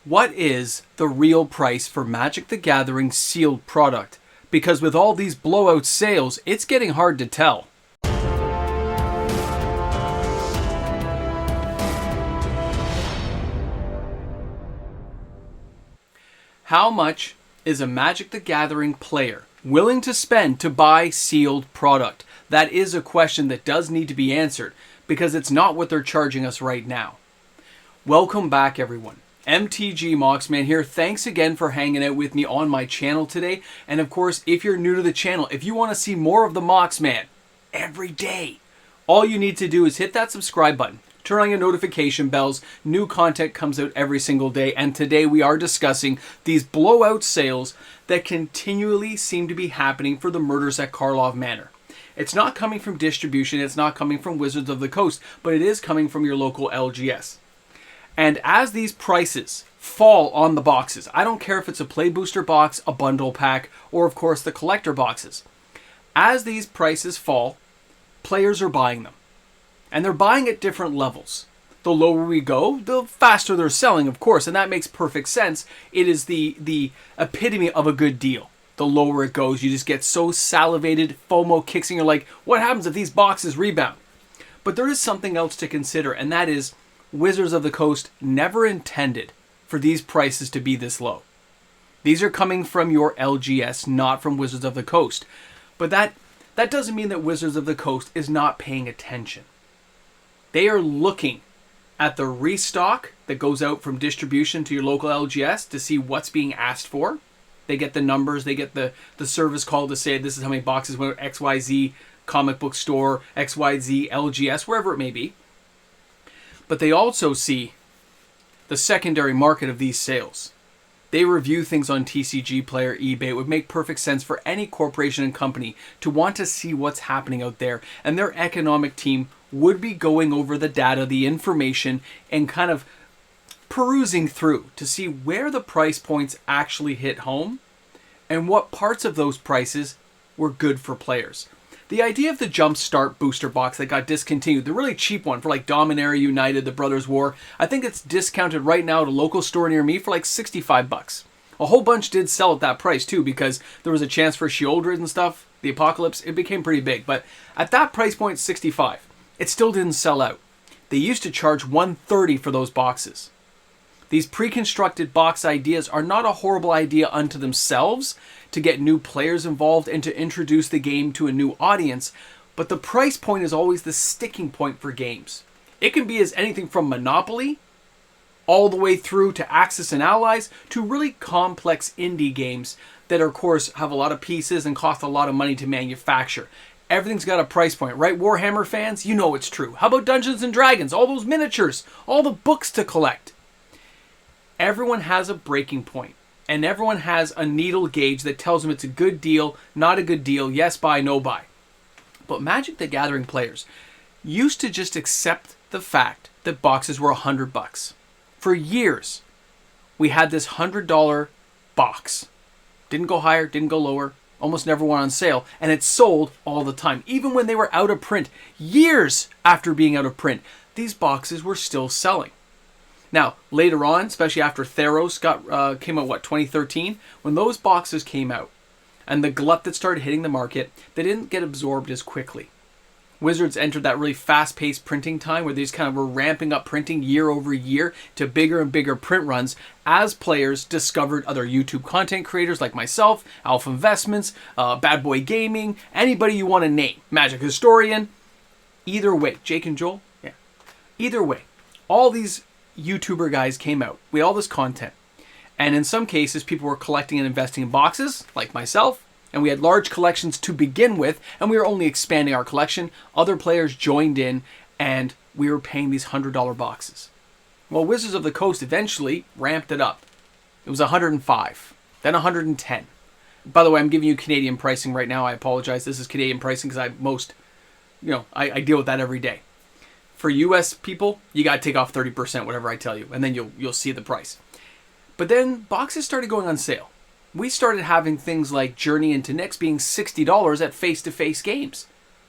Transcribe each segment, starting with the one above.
What is the real price for Magic the Gathering sealed product? Because with all these blowout sales, it's getting hard to tell. How much is a Magic the Gathering player willing to spend to buy sealed product? That is a question that does need to be answered because it's not what they're charging us right now. Welcome back, everyone. MTG Moxman here. Thanks again for hanging out with me on my channel today. And of course, if you're new to the channel, if you want to see more of the Moxman every day, all you need to do is hit that subscribe button. Turn on your notification bells. New content comes out every single day. And today we are discussing these blowout sales that continually seem to be happening for the Murders at Karlov Manor. It's not coming from distribution. It's not coming from Wizards of the Coast, but it is coming from your local LGS. And as these prices fall on the boxes, I don't care if it's a Play Booster box, a bundle pack, or of course the collector boxes. As these prices fall, players are buying them. And they're buying at different levels. The lower we go, the faster they're selling, of course, and that makes perfect sense. It is the epitome of a good deal. The lower it goes, you just get so salivated, FOMO kicks in, you're like, what happens if these boxes rebound? But there is something else to consider, and that is Wizards of the Coast never intended for these prices to be this low. These are coming from your LGS, not from Wizards of the Coast. But that doesn't mean that Wizards of the Coast is not paying attention. They are looking at the restock that goes out from distribution to your local LGS to see what's being asked for. They get the numbers, they get the service call to say this is how many boxes went to XYZ comic book store, XYZ LGS, wherever it may be. But they also see the secondary market of these sales. They review things on TCG Player, eBay. It would make perfect sense for any corporation and company to want to see what's happening out there. And their economic team would be going over the data, the information, and kind of perusing through to see where the price points actually hit home and what parts of those prices were good for players. The idea of the Jumpstart booster box that got discontinued, the really cheap one for like Dominaria United, the Brothers War, I think it's discounted right now at a local store near me for like $65. A whole bunch did sell at that price too because there was a chance for Sheoldred and stuff, the Apocalypse, it became pretty big. But at that price point, $65, it still didn't sell out. They used to charge $130 for those boxes. These pre-constructed box ideas are not a horrible idea unto themselves to get new players involved and to introduce the game to a new audience, but the price point is always the sticking point for games. It can be as anything from Monopoly all the way through to Axis and Allies to really complex indie games that of course have a lot of pieces and cost a lot of money to manufacture. Everything's got a price point, right? Warhammer fans, you know it's true. How about Dungeons and Dragons? All those miniatures, all the books to collect. Everyone has a breaking point, and everyone has a needle gauge that tells them it's a good deal, not a good deal, yes buy, no buy. But Magic the Gathering players used to just accept the fact that boxes were $100. For years, we had this $100 box. Didn't go higher, didn't go lower, almost never went on sale, and it sold all the time. Even when they were out of print, years after being out of print, these boxes were still selling. Now, later on, especially after Theros came out, 2013? When those boxes came out and the glut that started hitting the market, they didn't get absorbed as quickly. Wizards entered that really fast-paced printing time where they just kind of were ramping up printing year over year to bigger and bigger print runs as players discovered other YouTube content creators like myself, Alpha Investments, Bad Boy Gaming, anybody you want to name, Magic Historian. Either way, Jake and Joel, yeah. Either way, all these YouTuber guys came out. We had all this content. And in some cases, people were collecting and investing in boxes, like myself. And we had large collections to begin with, and we were only expanding our collection. Other players joined in, and we were paying these $100 boxes. Well, Wizards of the Coast eventually ramped it up. It was $105, then $110. By the way, I'm giving you Canadian pricing right now. I apologize. This is Canadian pricing because I deal with that every day. For US people, you got to take off 30%, whatever I tell you, and then you'll see the price. But then boxes started going on sale. We started having things like Journey into Nyx being $60 at face-to-face games.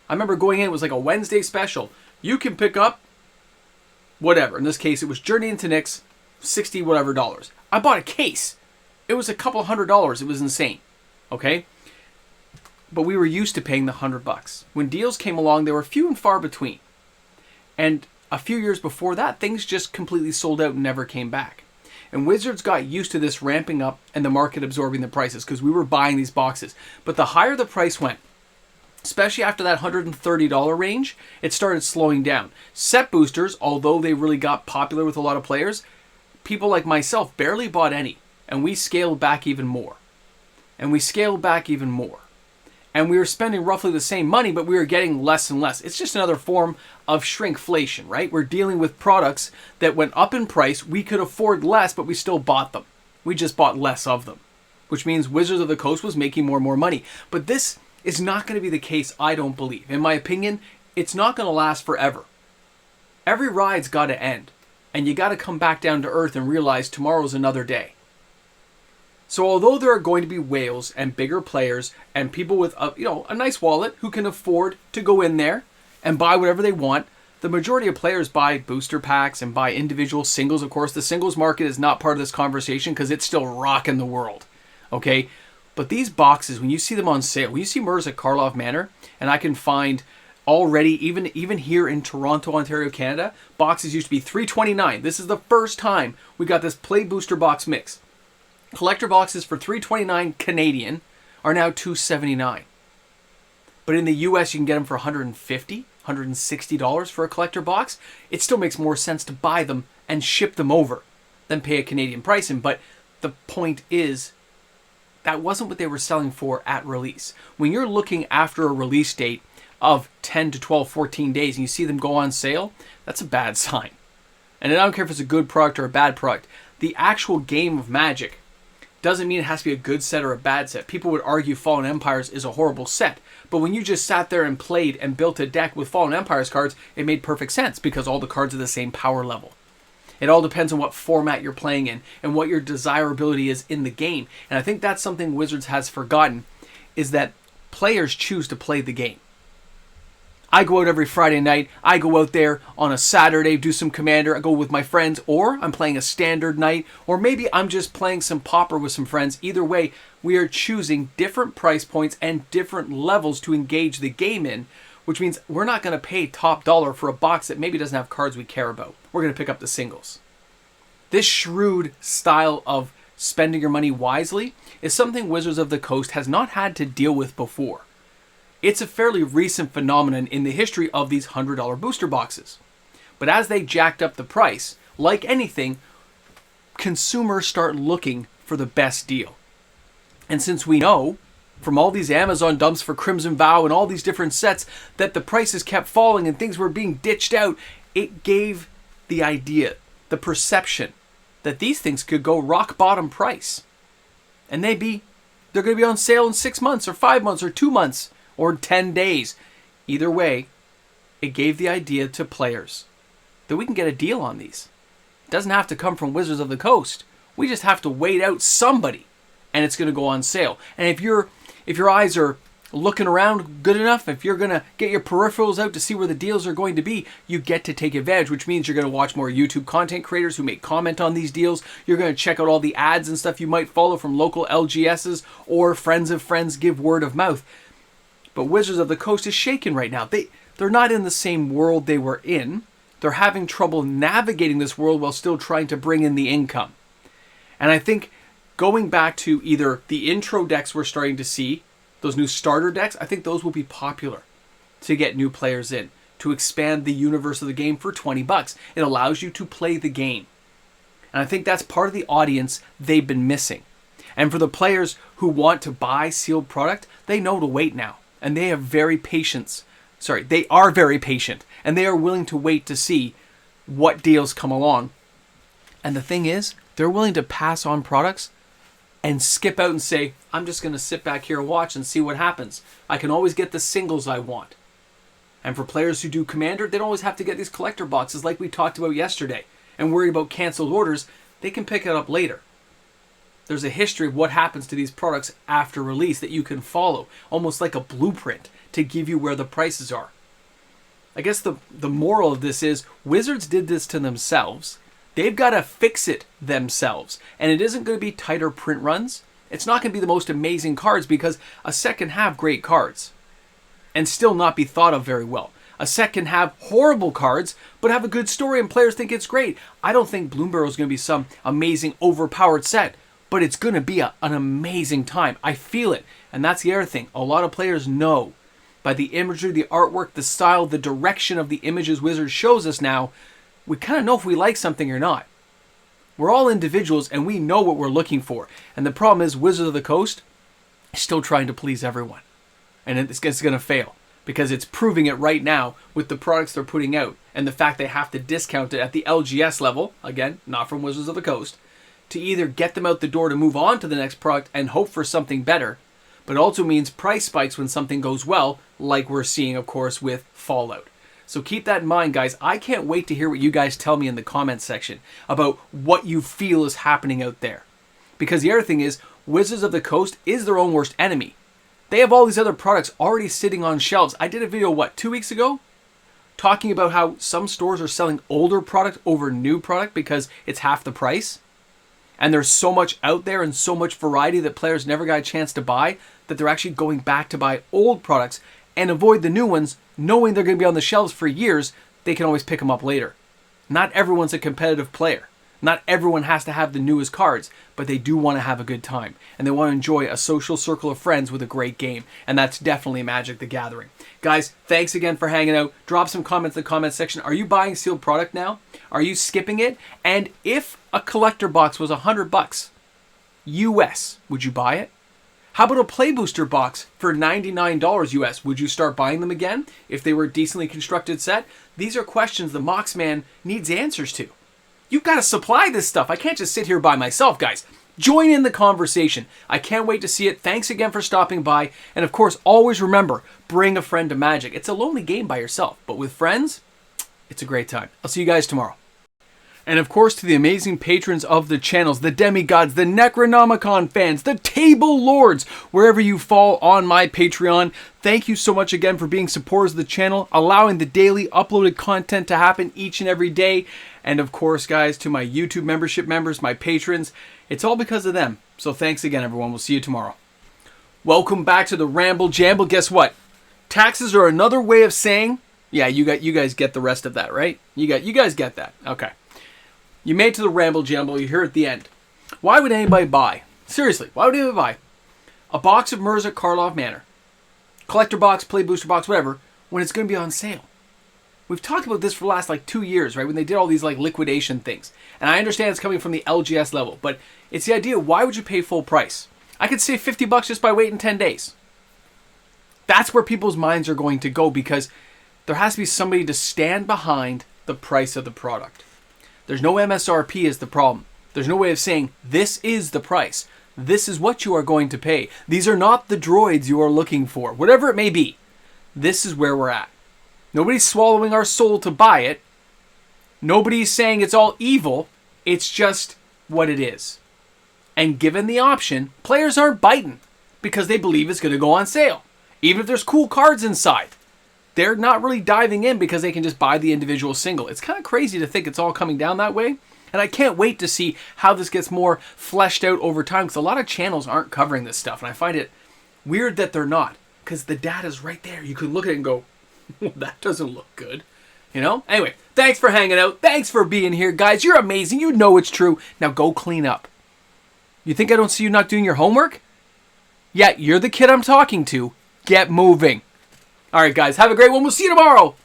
I remember going in, it was like a Wednesday special. You can pick up whatever. In this case, it was Journey into Nyx $60 whatever dollars. I bought a case. It was a couple $100. It was insane. Okay? But we were used to paying the $100. When deals came along, they were few and far between. And a few years before that, things just completely sold out and never came back. And Wizards got used to this ramping up and the market absorbing the prices because we were buying these boxes. But the higher the price went, especially after that $130 range, it started slowing down. Set boosters, although they really got popular with a lot of players, people like myself barely bought any. And we scaled back even more. And we scaled back even more. And we were spending roughly the same money, but we were getting less and less. It's just another form of shrinkflation, right? We're dealing with products that went up in price. We could afford less, but we still bought them. We just bought less of them, which means Wizards of the Coast was making more and more money. But this is not going to be the case, I don't believe. In my opinion, it's not going to last forever. Every ride's got to end, and you got to come back down to earth and realize tomorrow's another day. So although there are going to be whales and bigger players and people with a nice wallet who can afford to go in there and buy whatever they want, the majority of players buy booster packs and buy individual singles. Of course, the singles market is not part of this conversation because it's still rocking the world. Okay? But these boxes, when you see them on sale, when you see Murs at Karlov Manor, and I can find already, even here in Toronto, Ontario, Canada, boxes used to be $3.29. This is the first time we got this play booster box mix. Collector boxes for $3.29 Canadian are now $2.79. But in the US, you can get them for $150, $160 for a collector box. It still makes more sense to buy them and ship them over than pay a Canadian pricing. But the point is, that wasn't what they were selling for at release. When you're looking after a release date of 10 to 12, 14 days and you see them go on sale, that's a bad sign. And I don't care if it's a good product or a bad product. The actual game of Magic doesn't mean it has to be a good set or a bad set. People would argue Fallen Empires is a horrible set. But when you just sat there and played and built a deck with Fallen Empires cards, it made perfect sense because all the cards are the same power level. It all depends on what format you're playing in and what your desirability is in the game. And I think that's something Wizards has forgotten, is that players choose to play the game. I go out every Friday night. I go out there on a Saturday, do some Commander. I go with my friends, or I'm playing a standard night, or maybe I'm just playing some Pauper with some friends. Either way, we are choosing different price points and different levels to engage the game in, which means we're not going to pay top dollar for a box that maybe doesn't have cards we care about. We're going to pick up the singles. This shrewd style of spending your money wisely is something Wizards of the Coast has not had to deal with before. It's a fairly recent phenomenon in the history of these $100 booster boxes. But as they jacked up the price, like anything, consumers start looking for the best deal. And since we know from all these Amazon dumps for Crimson Vow and all these different sets that the prices kept falling and things were being ditched out, it gave the idea, the perception, that these things could go rock bottom price. And they're going to be on sale in 6 months or 5 months or 2 months. Or 10 days. Either way, it gave the idea to players that we can get a deal on these. It doesn't have to come from Wizards of the Coast. We just have to wait out somebody, and it's going to go on sale. And if your eyes are looking around good enough, if you're going to get your peripherals out to see where the deals are going to be, you get to take advantage, which means you're going to watch more YouTube content creators who make comment on these deals. You're going to check out all the ads and stuff you might follow from local LGSs or friends of friends give word of mouth. But Wizards of the Coast is shaken right now. They're not in the same world they were in. They're having trouble navigating this world while still trying to bring in the income. And I think going back to either the intro decks we're starting to see, those new starter decks, I think those will be popular to get new players in, to expand the universe of the game for $20. It allows you to play the game. And I think that's part of the audience they've been missing. And for the players who want to buy sealed product, they know to wait now. And they are very patient, and they are willing to wait to see what deals come along. And the thing is, they're willing to pass on products and skip out and say, I'm just going to sit back here and watch and see what happens. I can always get the singles I want. And for players who do Commander, they don't always have to get these collector boxes like we talked about yesterday and worry about canceled orders. They can pick it up later. There's a history of what happens to these products after release that you can follow, almost like a blueprint to give you where the prices are. I guess the moral of this is Wizards did this to themselves. They've got to fix it themselves. And it isn't going to be tighter print runs. It's not going to be the most amazing cards, because a set can have great cards and still not be thought of very well. A set can have horrible cards, but have a good story and players think it's great. I don't think Bloom Barrel is going to be some amazing, overpowered set, but it's going to be an amazing time. I feel it. And that's the other thing. A lot of players know by the imagery, the artwork, the style, the direction of the images Wizards shows us now, we kind of know if we like something or not. We're all individuals and we know what we're looking for. And the problem is Wizards of the Coast is still trying to please everyone. And it's going to fail, because it's proving it right now with the products they're putting out and the fact they have to discount it at the LGS level, again, not from Wizards of the Coast, to either get them out the door to move on to the next product and hope for something better, but also means price spikes when something goes well, like we're seeing, of course, with Fallout. So keep that in mind, guys. I can't wait to hear what you guys tell me in the comments section about what you feel is happening out there. Because the other thing is, Wizards of the Coast is their own worst enemy. They have all these other products already sitting on shelves. I did a video, 2 weeks ago? Talking about how some stores are selling older product over new product because it's half the price. And there's so much out there and so much variety that players never got a chance to buy that they're actually going back to buy old products and avoid the new ones, knowing they're going to be on the shelves for years. They can always pick them up later. Not everyone's a competitive player. Not everyone has to have the newest cards, but they do want to have a good time. And they want to enjoy a social circle of friends with a great game. And that's definitely Magic the Gathering. Guys, thanks again for hanging out. Drop some comments in the comment section. Are you buying sealed product now? Are you skipping it? And if a collector box was $100 US, would you buy it? How about a Play Booster box for $99 US? Would you start buying them again if they were a decently constructed set? These are questions the Moxman needs answers to. You've got to supply this stuff. I can't just sit here by myself, guys. Join in the conversation. I can't wait to see it. Thanks again for stopping by. And of course, always remember, bring a friend to Magic. It's a lonely game by yourself, but with friends, it's a great time. I'll see you guys tomorrow. And of course, to the amazing patrons of the channels, the demigods, the Necronomicon fans, the Table Lords, wherever you fall on my Patreon, thank you so much again for being supporters of the channel, allowing the daily uploaded content to happen each and every day. And of course, guys, to my YouTube membership members, my patrons, it's all because of them. So thanks again, everyone. We'll see you tomorrow. Welcome back to the Ramble Jamble. Guess what? Taxes are another way of saying, yeah, you guys get the rest of that, right? You guys get that. Okay. You made it to the Ramble Jamble. You're here at the end. Why would anybody buy? Seriously, why would anybody buy a box of Mirza Karlov Manor, collector box, Play Booster box, whatever, when it's going to be on sale? We've talked about this for the last 2 years, right? When they did all these liquidation things. And I understand it's coming from the LGS level, but it's the idea, why would you pay full price? I could save $50 just by waiting 10 days. That's where people's minds are going to go, because there has to be somebody to stand behind the price of the product. There's no MSRP is the problem. There's no way of saying, this is the price. This is what you are going to pay. These are not the droids you are looking for. Whatever it may be, this is where we're at. Nobody's swallowing our soul to buy it. Nobody's saying it's all evil. It's just what it is. And given the option, players aren't biting because they believe it's going to go on sale. Even if there's cool cards inside. They're not really diving in because they can just buy the individual single. It's kind of crazy to think it's all coming down that way. And I can't wait to see how this gets more fleshed out over time, because a lot of channels aren't covering this stuff. And I find it weird that they're not, because the data's right there. You can look at it and go, well, that doesn't look good. You know? Anyway, thanks for hanging out. Thanks for being here, guys. You're amazing. You know it's true. Now go clean up. You think I don't see you not doing your homework? Yeah, you're the kid I'm talking to. Get moving. All right, guys, have a great one. We'll see you tomorrow.